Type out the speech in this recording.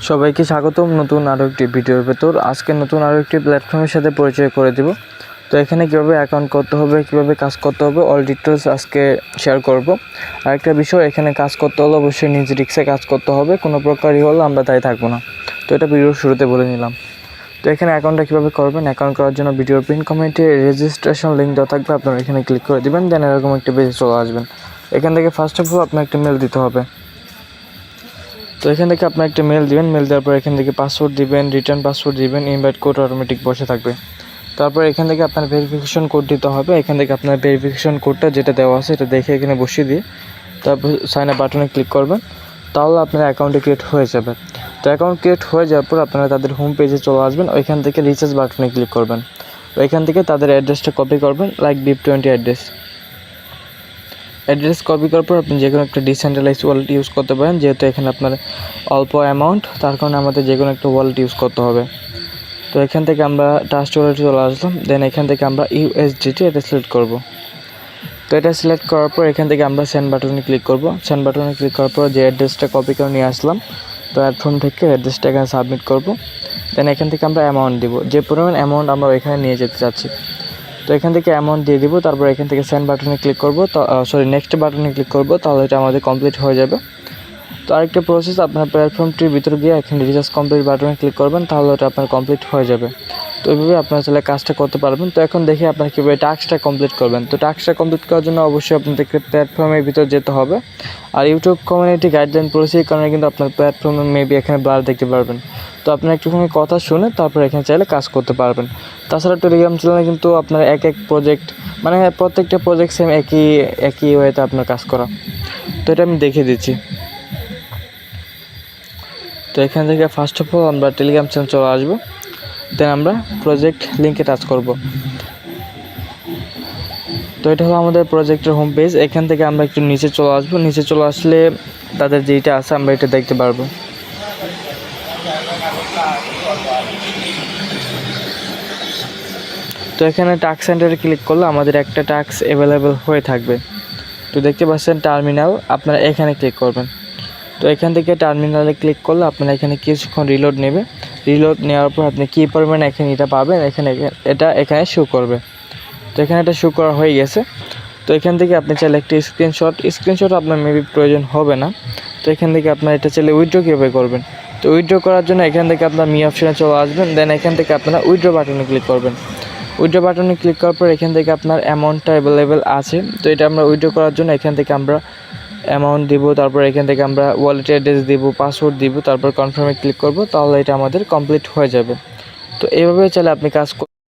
সবাইকে স্বাগতম নতুন আরও একটি ভিডিওর ভেতর। আজকে নতুন আরও একটি প্ল্যাটফর্মের সাথে পরিচয় করে দেব। তো এখানে কীভাবে অ্যাকাউন্ট করতে হবে, কীভাবে কাজ করতে হবে, অল ডিটেলস আজকে শেয়ার করব। আরেকটা বিষয়, এখানে কাজ করতে হলে অবশ্যই নিজ রিস্কে কাজ করতে হবে, কোনো প্রকারই হলে আমরা তাই থাকবো না। তো এটা ভিডিওর শুরুতে বলে নিলাম। তো এখানে অ্যাকাউন্টটা কীভাবে করবেন, অ্যাকাউন্ট করার জন্য ভিডিওর পিন কমেন্টে রেজিস্ট্রেশন লিঙ্ক দেওয়া থাকবে, আপনারা এখানে ক্লিক করে দেবেন। দেন এরকম একটা পেজে চলে আসবেন। এখান থেকে ফার্স্ট অফ অল আপনার একটা মেল দিতে হবে। তো এখান থেকে আপনার একটা মেল দিবেন, মেল দেওয়ার পর এখান থেকে পাসওয়ার্ড দিবেন, রিটার্ন পাসওয়ার্ড দিবেন, ইনভাইট কোড অটোমেটিক বসে থাকবে। তারপর এখান থেকে আপনার ভেরিফিকেশন কোড দিতে হবে। এখান থেকে আপনার ভেরিফিকেশন কোডটা যেটা দেওয়া আছে এটা দেখে এখানে বসিয়ে দিয়ে তারপর সাইন আপ বাটনে ক্লিক করবেন, তাহলে আপনার অ্যাকাউন্টে ক্রিয়েট হয়ে যাবে। তো অ্যাকাউন্ট ক্রিয়েট হয়ে যাওয়ার পর আপনারা তাদের হোম পেজে চলে আসবেন, ওইখান থেকে রিচার্জ বাটনে ক্লিক করবেন। ওইখান থেকে তাদের অ্যাড্রেসটা কপি করবেন, লাইক BIP20 অ্যাড্রেস কপি করার পর আপনি যে কোনো একটা ডিসেন্ট্রালাইজ ওয়ালেট ইউজ করতে পারেন, যেহেতু এখানে আপনার অল্প অ্যামাউন্ট, তার কারণে আমাদের যে কোনো একটা ওয়ালেট ইউজ করতে হবে। তো এখান থেকে আমরা ট্রাস্ট ওয়ালেটে চলে আসলাম। দেন এখান থেকে আমরা USDT এটা সিলেক্ট করব। তো এটা সিলেক্ট করার পর এখান থেকে আমরা সেন্ড বাটনে ক্লিক করব। সেন্ড বাটনে ক্লিক করার পর যে অ্যাড্রেসটা কপি করে নিয়ে আসলাম প্ল্যাটফর্ম থেকে, অ্যাড্রেসটা এখানে সাবমিট করব। দেন এখান থেকে আমরা অ্যামাউন্ট দিব, যে পরিমাণ অ্যামাউন্ট আমরা এখানে নিয়ে যেতে চাচ্ছি। তো এখান থেকে অ্যামাউন্ট দিয়ে দিব। তারপর এখান থেকে সেন্ড বাটনে ক্লিক করব, তো নেক্সট বাটনে ক্লিক করব, তাহলে এটা আমাদের কমপ্লিট হয়ে যাবে। তো আরেকটা প্রসেস, আপনার প্ল্যাটফর্মটির ভিতরে গিয়ে এখানে রিচার্জ কমপ্লিট বাটনে ক্লিক করবেন, তাহলে ওটা আপনার কমপ্লিট হয়ে যাবে। তো এইভাবে আপনারা চাইলে কাজটা করতে পারবেন। তো এখন দেখি আপনারা কীভাবে টাস্কটা কমপ্লিট করবেন। তো টাস্কটা কমপ্লিট করার জন্য অবশ্যই আপনাদেরকে প্ল্যাটফর্মের ভিতর যেতে হবে। আর ইউটিউব কমিউনিটি গাইডলাইন পলিসির কারণে কিন্তু আপনার প্ল্যাটফর্মে মেবি এখানে ব্লার দেখতে পারবেন। তো আপনারা একটুখানি কথা শুনে তারপর এখানে চাইলে কাজ করতে পারবেন। তাছাড়া টেলিগ্রাম চ্যানেলে কিন্তু আপনার এক প্রজেক্ট, মানে প্রত্যেকটা প্রজেক্ট সেম একই ওয়েতে আপনার কাজ করা। তো এটা আমি দেখিয়ে দিচ্ছি। তো এখান থেকে ফার্স্ট অফ অল আমরা টেলিগ্রাম চ্যানেল চলে আসবো। দেন আমরা প্রজেক্ট লিঙ্কে টাচ করব। তো এটা হলো আমাদের প্রজেক্টের হোম পেজ। এখান থেকে আমরা একটু নিচে চলে আসবো। নিচে চলে আসলে তাদের যেটা আছে আমরা এটা দেখতে পারবো। তো এখানে টাস্ক সেন্টারে ক্লিক করলে আমাদের একটা টাস্ক অ্যাভেলেবেল হয়ে থাকবে। তো দেখতে পাচ্ছেন টার্মিনাল, আপনারা এখানে ক্লিক করবেন। তো এখান থেকে টার্মিনালে ক্লিক করলে আপনারা এখানে কিছুক্ষণ রিলোড নেবে। রিলোড নেওয়ার পর আপনি কী পরিমাণে এখানে এটা পাবেন, এখানে শো করবে। তো এখানে এটা শো করা হয়ে গেছে। তো এখান থেকে আপনি চাইলে একটি স্ক্রিনশট আপনার মেবি প্রয়োজন হবে না। তো এখান থেকে আপনার এটা চাইলে উইথড্র কীভাবে করবেন। তো উইথড্র করার জন্য এখান থেকে আপনার মি অপশানে চলে আসবেন। দেন এখান থেকে আপনারা উইথড্র বাটনে ক্লিক করবেন। উইথড্র বাটনে ক্লিক করার পর এখান থেকে আপনার অ্যামাউন্টটা অ্যাভেলেবেল আছে। তো এটা আমরা উইথড্র করার জন্য এখান থেকে আমরা অ্যামাউন্ট দিব, তারপর এখান থেকে আমরা ওয়ালেট অ্যাড্রেস দিব, পাসওয়ার্ড দিব, তারপর কনফার্মে ক্লিক করব, তাহলে এটা আমাদের কমপ্লিট হয়ে যাবে। তো এইভাবে চাইলে আপনি কাজ